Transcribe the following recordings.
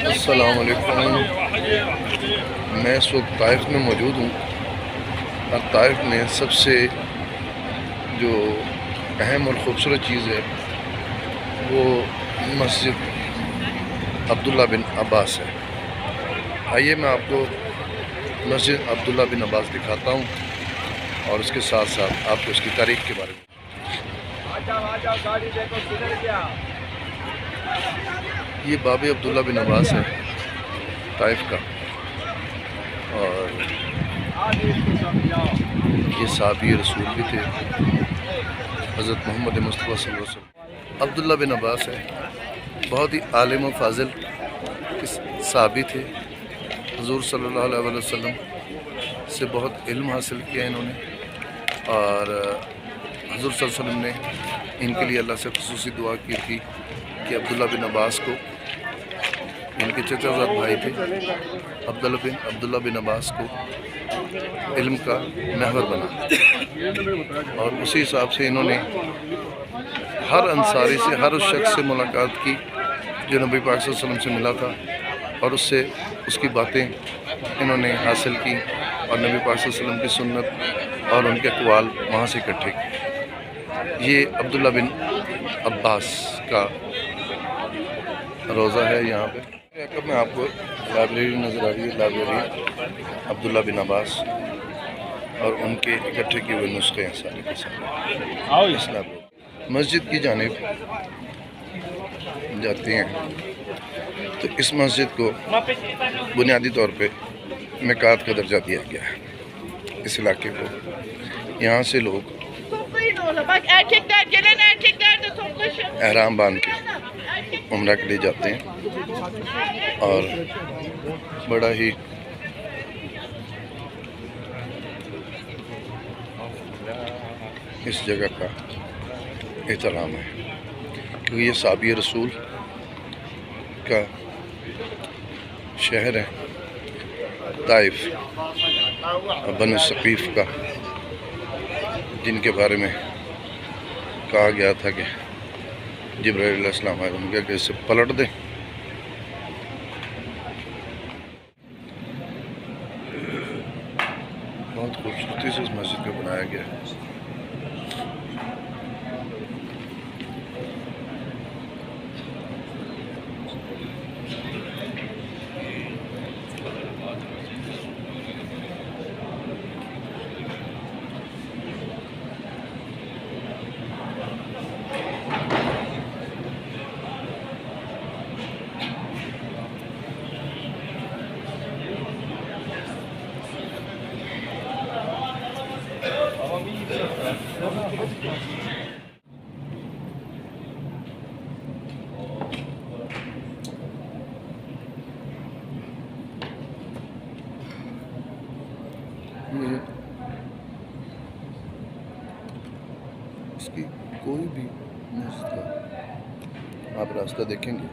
السلام علیکم. میں اس وقت طائف میں موجود ہوں اور طائف میں سب سے جو اہم اور خوبصورت چیز ہے وہ مسجد عبداللہ بن عباس ہے. آئیے میں آپ کو مسجد عبداللہ بن عباس دکھاتا ہوں اور اس کے ساتھ ساتھ آپ کو اس کی تاریخ کے بارے میں. یہ باب عبداللہ بن عباس ہے طائف کا، اور یہ صحابی رسول بھی تھے حضرت محمد مصطفیٰ صلی اللہ علیہ وسلم. عبداللہ بن عباس ہے، بہت ہی عالم و فاضل صحابی تھے. حضور صلی اللہ علیہ وسلم سے بہت علم حاصل کیا انہوں نے، اور حضور صلی اللہ علیہ وسلم نے ان کے لیے اللہ سے خصوصی دعا کی تھی کہ عبداللہ بن عباس کو، ان کے چچا زاد بھائی تھے عبداللہ بن عباس کو علم کا محور بنا، اور اسی حساب سے انہوں نے ہر انصاری سے، ہر اس شخص سے ملاقات کی جو نبی پاک صلی اللہ علیہ وسلم سے ملا تھا، اور اس کی باتیں انہوں نے حاصل کی، اور نبی پاک صلی اللہ علیہ وسلم کی سنت اور ان کے اقوال وہاں سے اکٹھے کی. یہ عبداللہ بن عباس کا روزہ ہے. یہاں پہ میں آپ کو لائبریری نظر آ رہی ہے، لائبریری عبداللہ بن عباس، اور ان کے اکٹھے کیے ہوئے نسخے ہیں سارے کے سارے. اس لائبریری مسجد کی جانب جاتے ہیں تو اس مسجد کو بنیادی طور پہ میقات کا درجہ دیا گیا ہے. اس علاقے کو یہاں سے لوگ احرام باندھ کے عمرہ کے لیے جاتے ہیں، اور بڑا ہی اس جگہ کا احترام ہے، کیونکہ یہ صحابی رسول کا شہر ہے. طائف بنو ثقیف کا، جن کے بارے میں کہا گیا تھا کہ جبرائیل علیہ السلام آئے، ان کے اسے پلٹ دیں. بہت خوبصورتی سے اس مسجد کو بنایا گیا ہے. یہ اس کی کوئی بھی مسجد کا آپ راستہ دیکھیں گے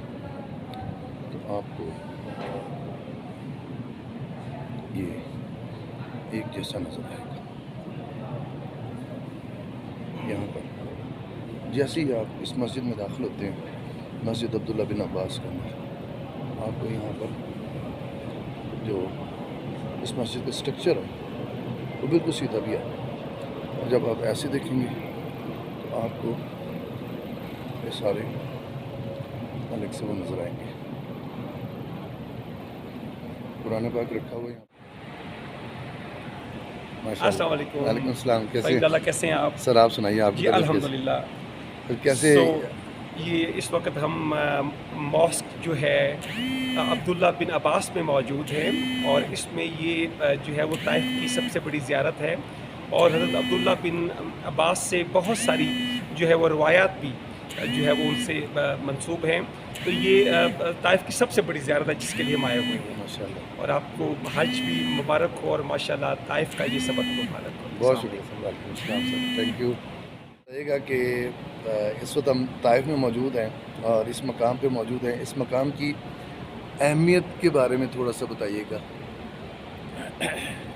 تو آپ کو یہ ایک جیسا نظر آئے گا. یہاں پر جیسے ہی آپ اس مسجد میں داخل ہوتے ہیں، مسجد عبداللہ بن عباس کا اندر، آپ کو یہاں پر جو اس مسجد کا سٹرکچر ہے وہ بالکل سیدھا بھی ہے. اور جب آپ ایسے دیکھیں گے تو آپ کو یہ سارے الگ سے وہ نظر آئیں گے. قرآن پاک رکھا ہوا ہے یہاں. السلام علیکم. وعلیکم السلام. کیسے ہیں آپ؟ سر آپ سنائیے. آپ جی الحمدللہ. کیسے؟ یہ اس وقت ہم ماسک جو ہے عبداللہ بن عباس میں موجود ہیں، اور اس میں یہ جو ہے وہ طائف کی سب سے بڑی زیارت ہے، اور حضرت عبداللہ بن عباس سے بہت ساری جو ہے وہ روایات بھی جو ہے وہ ان سے منسوب ہیں. تو یہ طائف کی سب سے بڑی زیارت ہے جس کے لیے ہم آئے ہوئے ہیں. ماشاءاللہ. اور آپ کو حج بھی مبارک ہو، اور ماشاءاللہ طائف کا یہ سبق مبارک ہو. بہت شکریہ. السلام سر. Thank you. کہے گا کہ اس وقت ہم طائف میں موجود ہیں اور اس مقام پہ موجود ہیں. اس مقام کی اہمیت کے بارے میں تھوڑا سا بتائیے گا.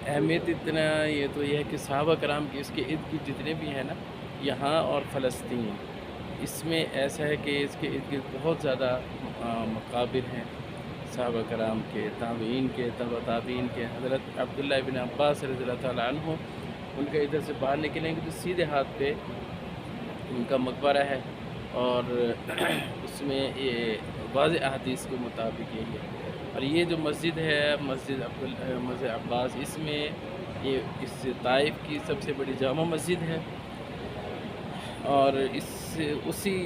اہمیت اتنا یہ تو یہ ہے کہ صحابہ کرام کی اس کے ارد گرد جتنے بھی ہیں نا، یہاں اور فلسطین، اس میں ایسا ہے کہ اس کے ارد گرد بہت زیادہ مقابر ہیں. صحابہ کرام کے، تابعین کے، تبع تابعین کے، حضرت عبداللہ بن عباس رضی اللہ تعالیٰ عنہ، ان کا ادھر سے باہر نکلیں گے تو سیدھے ہاتھ پہ ان کا مقبرہ ہے، اور اس میں یہ واضح احادیث کے مطابق یہی ہے۔ اور یہ جو مسجد ہے، مسجد عباس، اس میں یہ اس طائف کی سب سے بڑی جامع مسجد ہے، اور اسی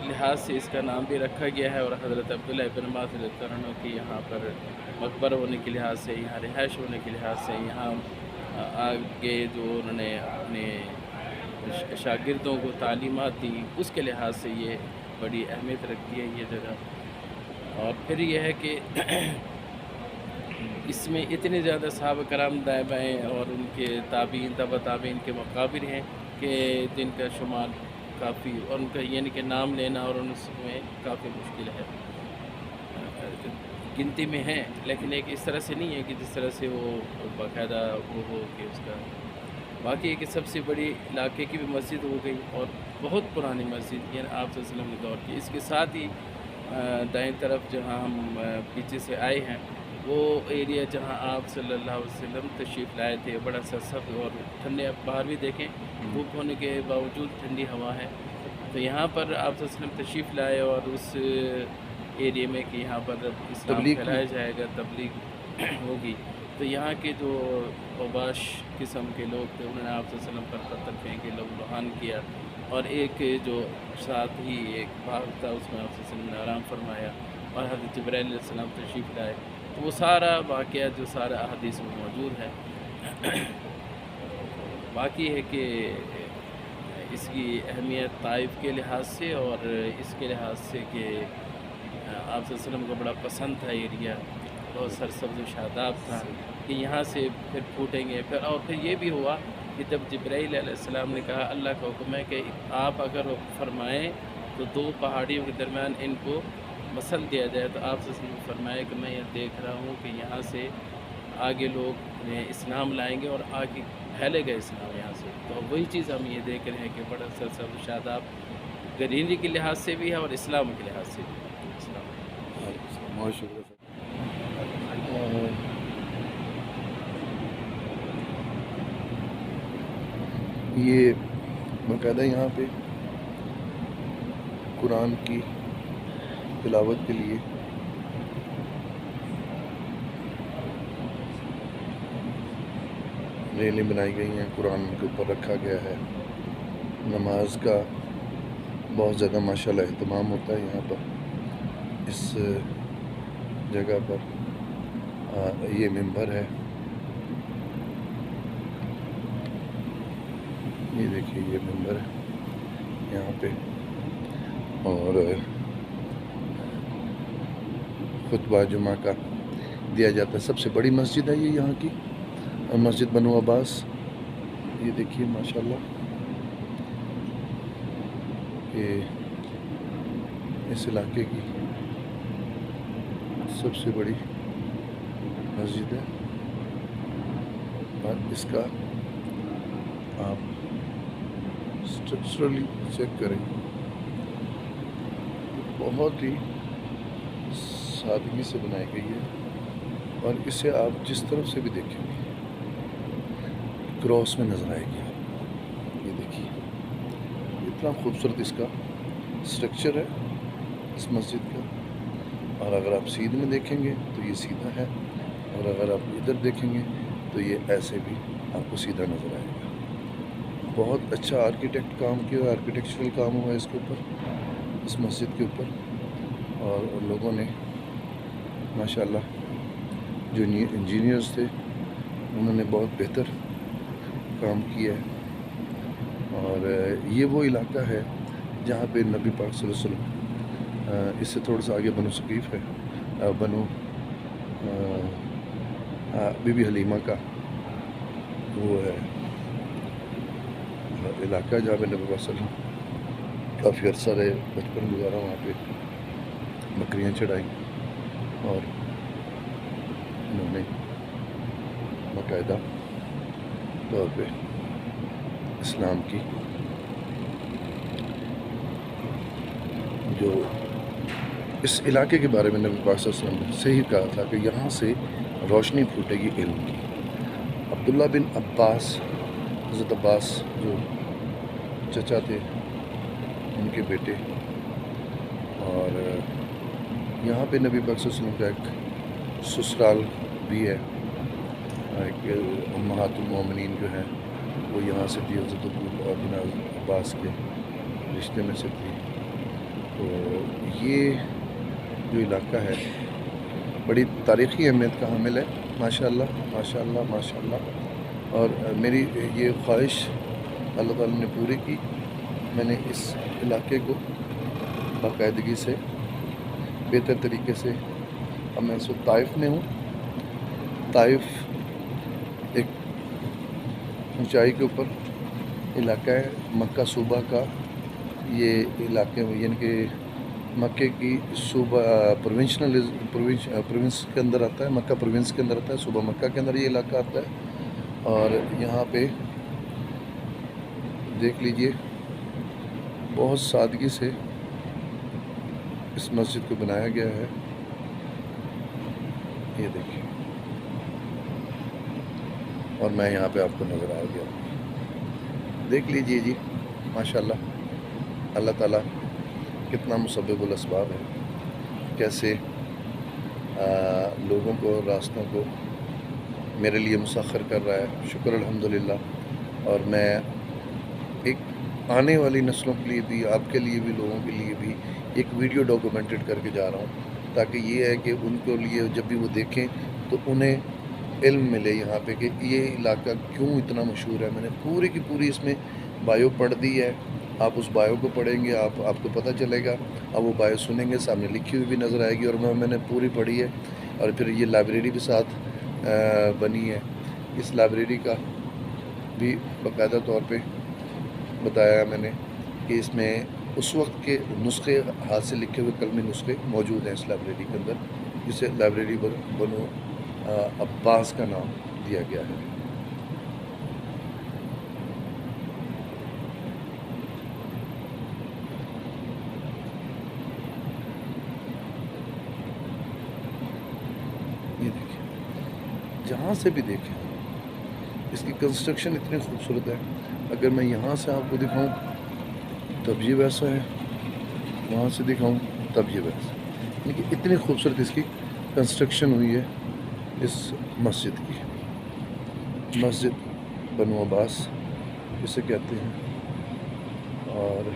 لحاظ سے اس کا نام بھی رکھا گیا ہے، اور حضرت عبداللہ بن عباس رضی اللہ عنہ کی یہاں پر مقبرہ ہونے کے لحاظ سے، یہاں رہائش ہونے کے لحاظ سے، یہاں آگے جو انہوں نے اپنے شاگردوں کو تعلیمات دی، اس کے لحاظ سے یہ بڑی اہمیت رکھتی ہے یہ جگہ۔ اور پھر یہ ہے کہ اس میں اتنے زیادہ صحابہ کرام دائیں بائیں اور ان کے تابعین، تبع تابعین کے مقابر ہیں کہ جن کا شمار کافی، اور ان کا یعنی کہ نام لینا اور ان میں کافی مشکل ہے، گنتی میں ہیں، لیکن ایک اس طرح سے نہیں ہے کہ جس طرح سے وہ باقاعدہ وہ ہو کہ اس کا باقی ہے کہ سب سے بڑی علاقے کی بھی مسجد ہو گئی، اور بہت پرانی مسجد، یعنی آپ صلی اللہ علیہ وسلم کے دور کی۔ اس کے ساتھ ہی دائیں طرف جہاں ہم پیچھے سے آئے ہیں، وہ ایریا جہاں آپ صلی اللہ علیہ وسلم تشریف لائے تھے، بڑا سا سبز اور ٹھنڈے، آپ باہر بھی دیکھیں دھوپ ہونے کے باوجود ٹھنڈی ہوا ہے، تو یہاں پر آپ صلی اللہ علیہ وسلم تشریف لائے، اور اس ایریے میں کہ یہاں پر اسلام تبلیغ پھیلایا جائے گا، تبلیغ ہوگی، تو یہاں کے جو اوباش قسم کے لوگ تھے، انہوں نے آپ صلی اللہ علیہ وسلم پر پتھر پھینکے، لہو لہان کیا، اور ایک جو ساتھ ہی ایک باغ تھا، اس میں آپ صلی اللہ علیہ وسلم نے آرام فرمایا، اور حضرت جبرائیل علیہ السلام تشریف لائے، تو وہ سارا واقعہ جو سارا احادیث میں موجود ہے۔ باقی ہے کہ اس کی اہمیت طائف کے لحاظ سے، اور اس کے لحاظ سے کہ آپ صلی اللہ علیہ وسلم کو بڑا پسند تھا ایریا، بہت سرسبز و شاداب تھا، کہ یہاں سے پھر پھوٹیں گے، اور پھر یہ بھی ہوا کہ جب جبرائیل علیہ السلام نے کہا اللہ کا حکم ہے کہ آپ اگر فرمائیں تو دو پہاڑیوں کے درمیان ان کو مسل دیا جائے، تو آپ سے فرمایا کہ میں یہ دیکھ رہا ہوں کہ یہاں سے آگے لوگ اسلام لائیں گے، اور آگے پھیلے گا اسلام یہاں سے، تو وہی چیز ہم یہ دیکھ رہے ہیں کہ بڑا سرسبز و شاداب گرینری کے لحاظ سے بھی ہے اور اسلام کے لحاظ سے بھی ہے۔ اسلام بہت شکریہ سر۔ یہ باقاعدہ یہاں پہ قرآن کی تلاوت کے لیے ریلیں بنائی گئی ہیں، قرآن کے اوپر رکھا گیا ہے، نماز کا بہت زیادہ ماشاءاللہ اہتمام ہوتا ہے یہاں پر، اس جگہ پر یہ منبر ہے، یہ دیکھیے یہ منبر ہے یہاں پہ، اور خطبہ جمعہ کا دیا جاتا ہے۔ سب سے بڑی مسجد ہے یہ یہاں کی، مسجد بنو عباس، یہ دیکھیے ماشاءاللہ، یہ اس علاقے کی سب سے بڑی مسجد ہے، اور اس کا آپ اسٹرکچرلی چیک کریں، بہت ہی سادگی سے بنائی گئی ہے، اور اسے آپ جس طرف سے بھی دیکھیں گے کراس میں نظر آئے گی آپ، یہ دیکھیے اتنا خوبصورت اس کا اسٹرکچر ہے اس مسجد کا، اور اگر آپ سیدھ میں دیکھیں گے تو یہ سیدھا ہے، اور اگر آپ ادھر دیکھیں گے تو یہ ایسے بھی آپ کو سیدھا نظر آئے گا۔ بہت اچھا آرکیٹیکٹ کام کیا، آرکیٹیکچرل کام ہوا اس کے اوپر، اس مسجد کے اوپر، اور لوگوں نے ماشاءاللہ جو انجینئرز تھے انہوں نے بہت بہتر کام کیا ہے، اور یہ وہ علاقہ ہے جہاں پہ نبی پاک صلی اللہ علیہ وسلم، اس سے تھوڑا سا آگے بنو ثقیف ہے، بنو بی بی حلیمہ کا وہ ہے علاقہ جہاں پہ نبی پاک صلی اللہ علیہ وسلم کافی عرصہ رہے، بچپن گزارا وہاں پہ، بکریاں چڑھائیں، اور انہوں نے باقاعدہ طور پہ اسلام کی جو اس علاقے کے بارے میں نبی پاک صلی اللہ علیہ وسلم نے صحیح کہا تھا کہ یہاں سے روشنی پھوٹے گی علم کی. عبداللہ بن عباس، حضرت عباس جو چچا تھے ان کے بیٹے، اور یہاں پہ نبی پاک صلی اللہ علیہ وسلم کا ایک سسرال بھی ہے. ایک امہات المومنین جو ہیں وہ یہاں سے تھی، حضرت بن عباس کے رشتے میں سے تھی. تو یہ جو علاقہ ہے بڑی تاریخی اہمیت کا حامل ہے. ماشاء اللہ ماشاء اللہ ماشاء اللہ. اور میری یہ خواہش اللہ تعالیٰ نے پوری کی. میں نے اس علاقے کو باقاعدگی سے بہتر طریقے سے، اب میں اس وقت طائف میں ہوں. طائف ایک اونچائی کے اوپر علاقہ ہے، مکہ صوبہ کا یہ علاقے یعنی کہ مکے کی صوبہ پروونس کے اندر آتا ہے، مکہ پروونس کے اندر آتا ہے، صوبہ مکہ کے اندر یہ علاقہ آتا ہے. اور یہاں پہ دیکھ لیجئے بہت سادگی سے اس مسجد کو بنایا گیا ہے. یہ دیکھیں، اور میں یہاں پہ آپ کو نظر آ گیا. دیکھ لیجئے جی ماشاءاللہ. اللہ تعالیٰ کتنا مسبب الاسباب ہے، کیسے لوگوں کو، راستوں کو میرے لیے مسخر کر رہا ہے. شکر الحمدللہ. اور میں ایک آنے والی نسلوں کے لیے بھی، آپ کے لیے بھی، لوگوں کے لیے بھی ایک ویڈیو ڈاکومنٹڈ کر کے جا رہا ہوں، تاکہ یہ ہے کہ ان کے لیے جب بھی وہ دیکھیں تو انہیں علم ملے یہاں پہ کہ یہ علاقہ کیوں اتنا مشہور ہے. میں نے پوری کی پوری اس میں بایو پڑھ دی ہے. آپ اس بایو کو پڑھیں گے آپ کو پتہ چلے گا. اب وہ بایو سنیں گے، سامنے لکھی ہوئی بھی نظر آئے گی. اور میں نے پوری پڑھی ہے. اور پھر یہ لائبریری بھی ساتھ بنی ہے. اس لائبریری کا بھی باقاعدہ طور پہ بتایا میں نے کہ اس میں اس وقت کے نسخے، ہاتھ سے لکھے ہوئے قلمی نسخے موجود ہیں اس لائبریری کے اندر، جسے لائبریری بنو عباس کا نام دیا گیا ہے. یہ دیکھیں، جہاں سے بھی دیکھیں اس کی کنسٹرکشن اتنی خوبصورت ہے. اگر میں یہاں سے آپ کو دکھاؤں تب یہ ویسا ہے، وہاں سے دکھاؤں تب یہ ویسا. یعنی کہ اتنی خوبصورت اس کی کنسٹرکشن ہوئی ہے اس مسجد کی. مسجد بنو عباس اسے کہتے ہیں. اور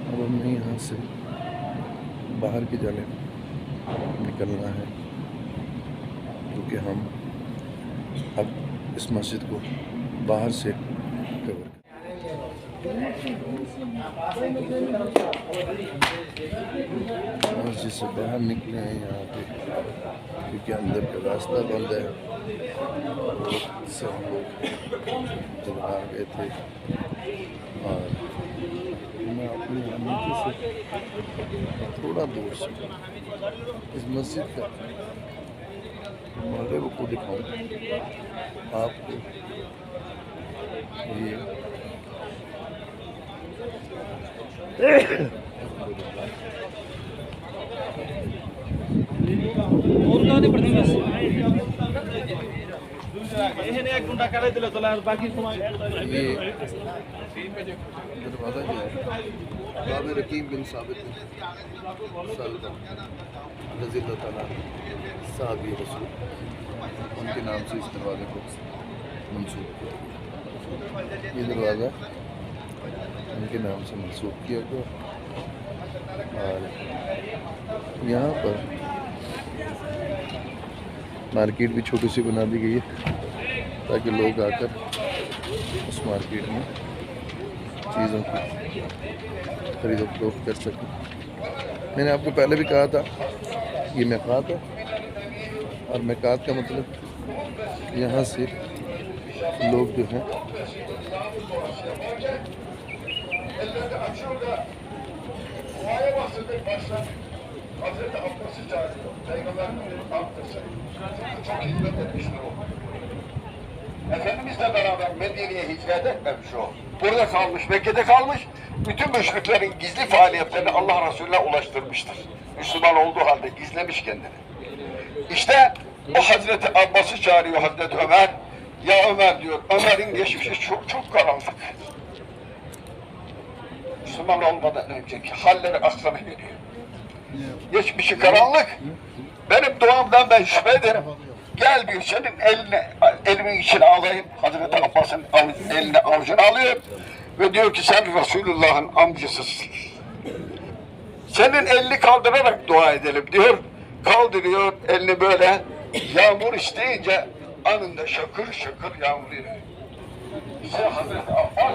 اب ہمیں یہاں سے باہر کی جانب نکلنا ہے، کیونکہ ہم اب اس مسجد کو باہر سے کور مسجد سے باہر نکلے ہیں یہاں پہ، کیونکہ اندر کا راستہ بند ہے. وقت سے ہم لوگ آ گئے تھے. اور میں اپنی نیچے سے تھوڑا دور سے اس مسجد کا مغرب کو دکھاؤں آپ کو. یہ دروازہ جو ہے باب رقیب بن ثابت رضی اللہ تعالیٰ صحابی رسول، ان کے نام سے اس دروازے کو منسوخ کیا گیا. یہ دروازہ ان کے نام سے منسوخ کیا گیا. اور یہاں پر مارکیٹ بھی چھوٹی سی بنا دی گئی ہے تاکہ لوگ آ کر اس مارکیٹ میں چیزوں کی خرید و فروخت کر سکیں. میں نے آپ کو پہلے بھی کہا تھا یہ میقات ہے، اور میقات کا مطلب یہاں سے لوگ جو ہیں Bizle beraber Medine'ye hicret etmemiş o. Burada kalmış, Mekke'de kalmış. Bütün müşriklerin gizli faaliyetlerini Allah Resulü'ne ulaştırmıştır. Müslüman olduğu halde gizlemiş kendini. İşte o Hazreti Abbas'ı çağırıyor Hazreti Ömer. Ya Ömer diyor, Ömer'in geçmişi çok çok karanlık. Müslüman olmadan önceki halleri aklına geliyor. Geçmişi karanlık. Benim duamdan ben şüphe ederim. Gel diyor, senin elimin içine alayım. Hazreti Abbas'ın eline avucunu alıyor. Ve diyor ki sen Resulullah'ın amcasısın. Senin elini kaldırarak dua edelim diyor. Kaldırıyor elini böyle. Yağmur isteyince anında şakır şakır yağmur yağıyor. İşte Hazreti Abbas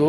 2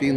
3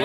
2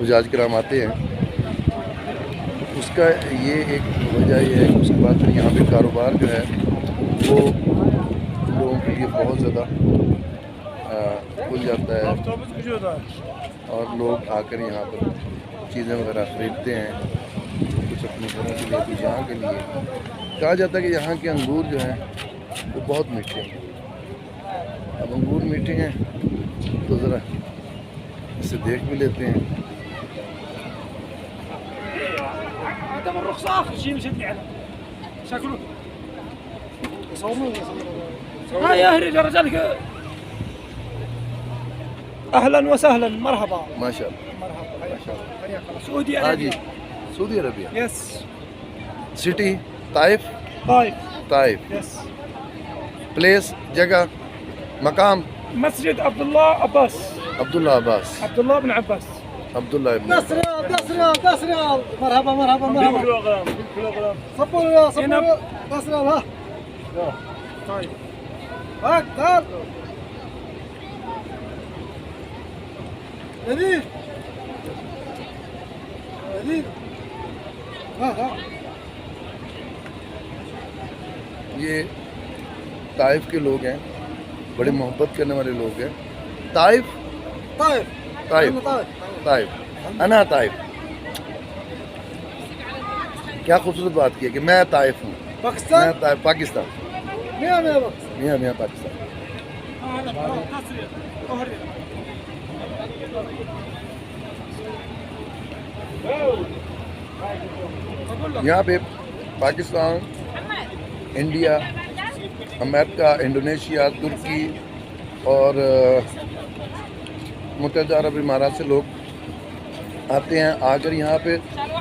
حجاج کرام آتے ہیں. اس کا یہ ایک وجہ یہ ہے کہ اس کے بعد پھر یہاں پہ کاروبار جو ہے وہ لوگوں کے لیے بہت زیادہ کھل جاتا ہے اور لوگ آ کر یہاں پر چیزیں وغیرہ خریدتے ہیں کچھ اپنے گھروں کے لیے کچھ یہاں کے لیے. کہا جاتا ہے کہ یہاں کے انگور جو ہیں وہ بہت میٹھے ہیں. اب انگور میٹھے ہیں تو ذرا اسے دیکھ بھی لیتے ہیں. اهلا وسهلا مرحبا ماشاء اللہ. مرحبا سعودي ہاں جی Arabia Saudi Arabia. Yes city Taif. Taif Taif. Yes place جگہ مقام مسجد عبد الله عباس عبداللہ عباس. عبد الله بن عباس. عبداللہ ابن عباس. دس ريال مرحبا مرحبا مرحبا صبوا يا صبوا 10 ريال ها طيب هاك تعال لذيذ لذيذ ها یہ طائف کے لوگ ہیں, بڑے محبت کرنے والے لوگ ہیں. طائف طيب طائف طيب طائف انا طائف. کیا خوبصورت بات کی ہے کہ میں طائف ہوں. میں باكستان طائف پاکستان. 100 باكستان. میاں میاں پاکستان. یہاں پہ پاکستان, انڈیا, امریکہ, انڈونیشیا, ترکی اور متحدہ عرب امارات سے لوگ آتے ہیں. آ کر یہاں پہ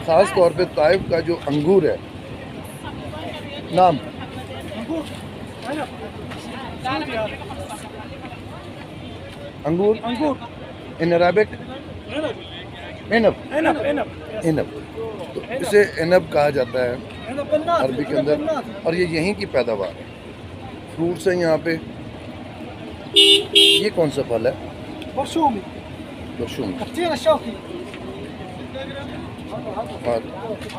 خاص طور پہ طائف کا جو انگور ہے, نام انگور انگور ان عربک عنب. عنب عنب عنب تو اسے عنب کہا جاتا ہے هنا بنات عربی کے اندر, اور یہ یہیں کی پیداوار ہے. فروٹس ہیں یہاں پہ. یہ کون سا پھل ہے؟ برشومي برشوم. كثير الشوكي اور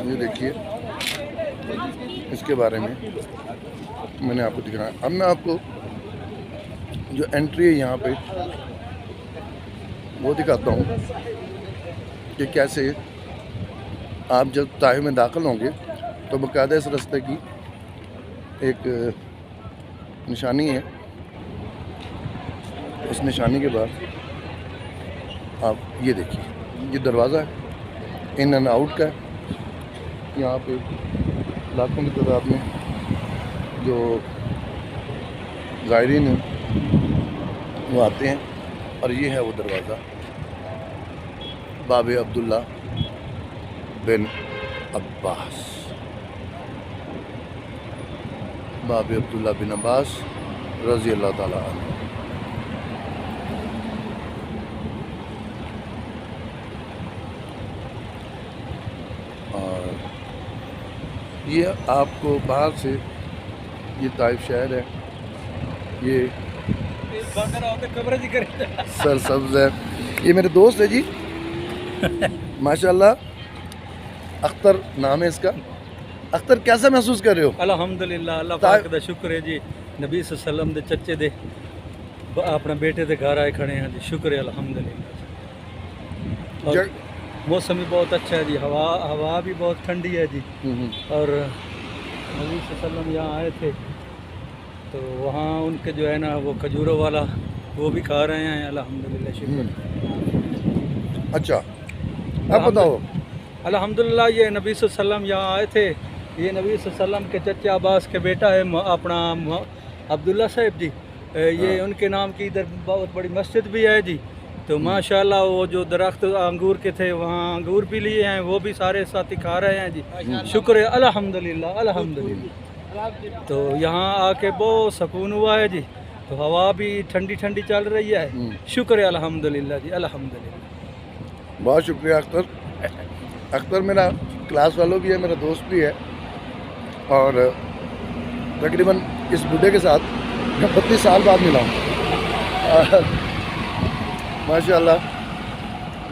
یہ دیکھیے اس کے بارے میں نے آپ کو دکھایا. اب میں آپ کو جو انٹری ہے یہاں پہ وہ دکھاتا ہوں کہ کیسے آپ جب طائف میں داخل ہوں گے تو باقاعدہ اس راستے کی ایک نشانی ہے. اس نشانی کے بعد آپ یہ دیکھیے, یہ دروازہ ہے ان اینڈ آؤٹ کا ہے. یہاں پہ لاکھوں کی تعداد میں جو زائرین ہیں وہ آتے ہیں, اور یہ ہے وہ دروازہ باب عبداللہ بن عباس. باب عبداللہ بن عباس رضی اللہ تعالیٰ عنہ. اور یہ آپ کو باہر سے یہ طائف شہر ہے, یہ سرسبز ہے. یہ میرے دوست ہے جی ماشاءاللہ, اختر نام ہے اس کا. اختر کیسا محسوس کر رہے ہو؟ الحمدللہ اللہ پاک دا شکر ہے جی. نبی صلی اللہ علیہ وسلم دے چچے دے اپنا بیٹے دے گھر آئے کھڑے ہیں جی. شکر ہے الحمدللہ. اور موسم بھی بہت اچھا ہے جی. ہوا بھی بہت ٹھنڈی ہے جی. اور نبی صلی اللہ علیہ وسلم یہاں آئے تھے تو وہاں ان کے جو ہے نا وہ کھجوروں والا وہ بھی کھا رہے ہیں الحمدللہ. شکر. اچھا اب بتاؤ. الحمدللہ یہ نبی صلی اللہ علیہ وسلم یہاں آئے تھے. یہ نبی صلی اللہ علیہ وسلم کے چچے عباس کے بیٹا ہے اپنا عبداللہ صاحب جی. یہ ان کے نام کی ادھر بہت بڑی مسجد بھی ہے جی. تو ماشاءاللہ وہ جو درخت انگور کے تھے وہاں انگور بھی لیے ہیں, وہ بھی سارے ساتھی کھا رہے ہیں جی. شکر ہے الحمدللہ الحمدللہ. تو یہاں آ کے بہت سکون ہوا ہے جی. تو ہوا بھی ٹھنڈی ٹھنڈی چل رہی ہے. شکر ہے الحمدللہ جی الحمدللہ. بہت شکریہ اختر. اختر میرا کلاس والوں بھی ہے, میرا دوست بھی ہے, اور تقریباً اس بڈھے کے ساتھ میں 32 سال بعد ملا ہوں ماشاءاللہ.